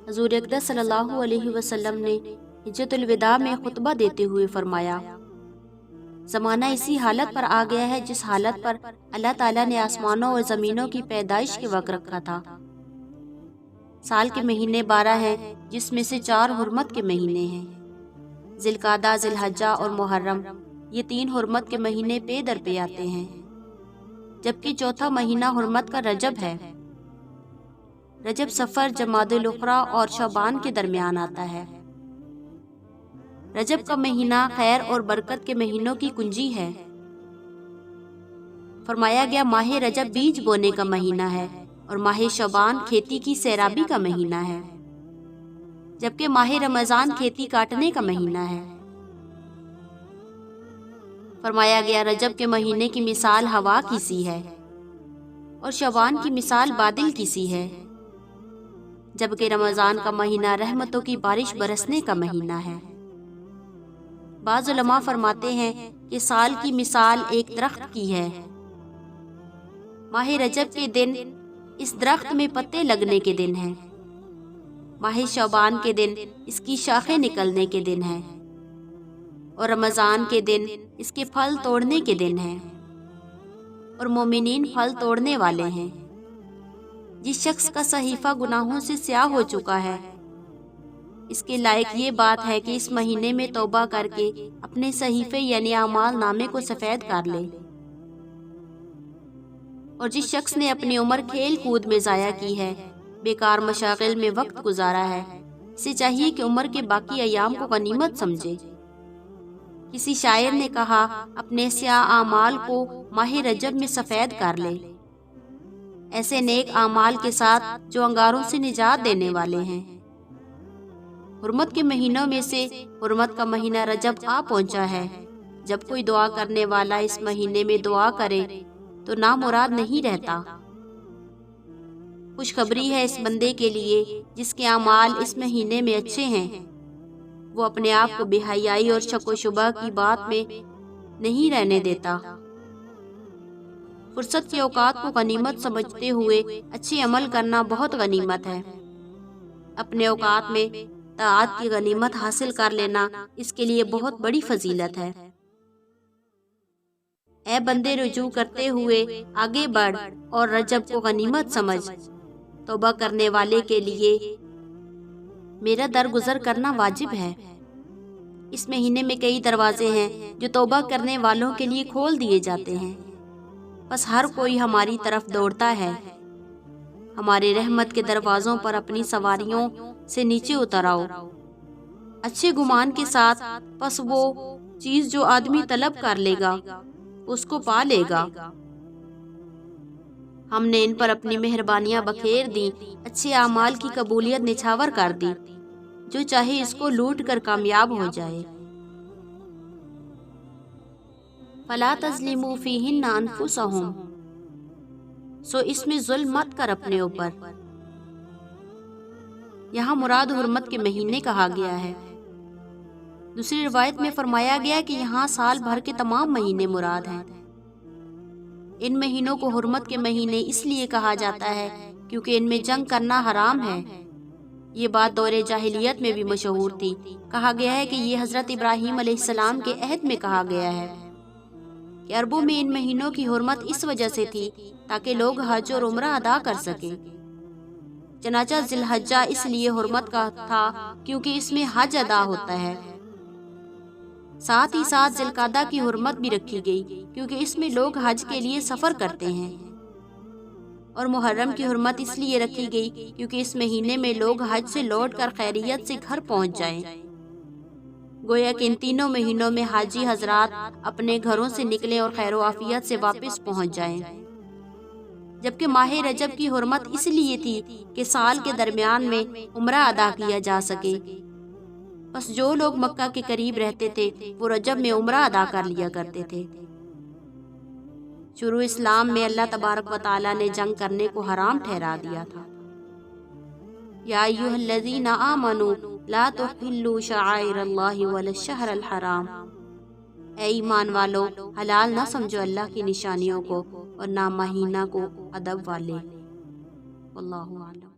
حضور اقدس صلی اللہ علیہ وسلم نے حجۃ الوداع میں خطبہ دیتے ہوئے فرمایا، زمانہ اسی حالت پر آ گیا ہے جس حالت پر اللہ تعالیٰ نے آسمانوں اور زمینوں کی پیدائش کے وقت رکھا تھا۔ سال کے مہینے 12 ہیں، جس میں سے 4 حرمت کے مہینے ہیں، ذی القعدہ، ذی الحجہ اور محرم۔ یہ 3 حرمت کے مہینے پے در پے آتے ہیں، جبکہ چوتھا مہینہ حرمت کا رجب ہے۔ رجب صفر، جمادی الاخری اور شعبان کے درمیان آتا ہے۔ رجب کا مہینہ خیر اور برکت کے مہینوں کی کنجی ہے۔ فرمایا گیا ماہ رجب بیج بونے کا مہینہ ہے اور ماہ شعبان کھیتی کی سیرابی کا مہینہ ہے، جبکہ ماہ رمضان کھیتی کاٹنے کا مہینہ ہے۔ فرمایا گیا رجب کے مہینے کی مثال ہوا کی سی ہے اور شعبان کی مثال بادل کی سی ہے، جبکہ رمضان کا مہینہ رحمتوں کی بارش برسنے کا مہینہ ہے۔ بعض علماء فرماتے ہیں کہ سال کی مثال ایک درخت کی ہے۔ ماہ رجب کے دن اس درخت میں پتے لگنے کے دن ہیں، ماہ شعبان کے دن اس کی شاخیں نکلنے کے دن ہیں، اور رمضان کے دن اس کے پھل توڑنے کے دن ہیں، اور مومنین پھل توڑنے والے ہیں۔ جس شخص کا صحیفہ گناہوں سے سیاہ ہو چکا ہے، اس کے لائق یہ بات ہے کہ اس مہینے میں توبہ کر کے اپنے صحیفے یعنی اعمال نامے کو سفید کر لے۔ اور جس شخص نے اپنی عمر کھیل کود میں ضائع کی ہے، بیکار مشاغل میں وقت گزارا ہے، اسے چاہیے کہ عمر کے باقی ایام کو غنیمت سمجھے۔ کسی شاعر نے کہا، اپنے سیاہ اعمال کو ماہ رجب میں سفید کر لے، ایسے نیک اعمال کے ساتھ جو انگاروں سے نجات دینے والے ہیں۔ حرمت کے مہینوں میں سے حرمت کا مہینہ رجب آ پہنچا ہے۔ جب کوئی دعا کرنے والا اس مہینے میں دعا کرے تو نامراد نہیں رہتا۔ خوشخبری ہے اس بندے کے لیے جس کے اعمال اس مہینے میں اچھے ہیں، وہ اپنے آپ کو بے حیائی اور شک و شبہ کی بات میں نہیں رہنے دیتا۔ فرصت کے اوقات کو غنیمت سمجھتے ہوئے اچھے عمل کرنا بہت غنیمت ہے۔ اپنے اوقات میں طاعت کی غنیمت حاصل کر لینا اس کے لیے بہت بڑی فضیلت ہے۔ اے بندے، رجوع کرتے ہوئے آگے بڑھ اور رجب کو غنیمت سمجھ۔ توبہ کرنے والے کے لیے میرا درگزر کرنا واجب ہے۔ اس مہینے میں کئی دروازے ہیں جو توبہ کرنے والوں کے لیے کھول دیے جاتے ہیں، بس ہر کوئی ہماری طرف دوڑتا ہے۔ ہمارے رحمت کے دروازوں پر اپنی سواریوں سے نیچے اتر آؤ اچھے گمان کے ساتھ، پس وہ چیز جو آدمی طلب کر لے گا اس کو پا لے گا۔ ہم نے ان پر اپنی مہربانیاں بکھیر دیں، اچھے اعمال کی قبولیت نچھاور کر دی، جو چاہے اس کو لوٹ کر کامیاب ہو جائے۔ فَلَا تَظْلِمُوا فِيهِنَّ أَنفُسَهُمْ، سو اس میں ظلم مت کر اپنے اوپر۔ یہاں مراد حرمت کے مہینے کہا گیا ہے۔ دوسری روایت میں فرمایا گیا کہ یہاں سال بھر کے تمام مہینے مراد ہیں۔ ان مہینوں کو حرمت کے مہینے اس لیے کہا جاتا ہے کیونکہ ان میں جنگ کرنا حرام ہے۔ یہ بات دور جاہلیت میں بھی مشہور تھی۔ کہا گیا ہے کہ یہ حضرت ابراہیم علیہ السلام کے عہد میں کہا گیا ہے کہ عربوں میں ان مہینوں کی حرمت اس وجہ سے تھی تاکہ لوگ حج اور عمرہ ادا کر سکیں۔ چنانچہ ذی الحجہ اس لیے حرمت کا تھا کیونکہ اس میں حج ادا ہوتا ہے۔ ساتھ ہی ساتھ ذی القعدہ کی حرمت بھی رکھی گئی کیونکہ اس میں لوگ حج کے لیے سفر کرتے ہیں، اور محرم کی حرمت اس لیے رکھی گئی کیونکہ اس مہینے میں لوگ حج سے لوٹ کر خیریت سے گھر پہنچ جائیں۔ گویا کہ ان تینوں مہینوں میں حاجی حضرات اپنے گھروں سے نکلیں اور خیر و عافیت سے واپس پہنچ جائیں، جبکہ ماہ رجب کی حرمت اس لیے تھی کہ سال کے درمیان میں عمرہ ادا کیا جا سکے۔ بس جو لوگ مکہ کے قریب رہتے تھے وہ رجب میں عمرہ ادا کر لیا کرتے تھے۔ شروع اسلام میں اللہ تبارک و تعالیٰ نے جنگ کرنے کو حرام ٹھہرا دیا تھا۔ یا ایھا الذین آمنوا لا تحلوا شعائر اللہ ولا الشہر الحرام، اے ایمان والو، حلال نہ سمجھو اللہ کی نشانیوں کو اور نہ مہینہ کو ادب والے۔ واللہ اعلم۔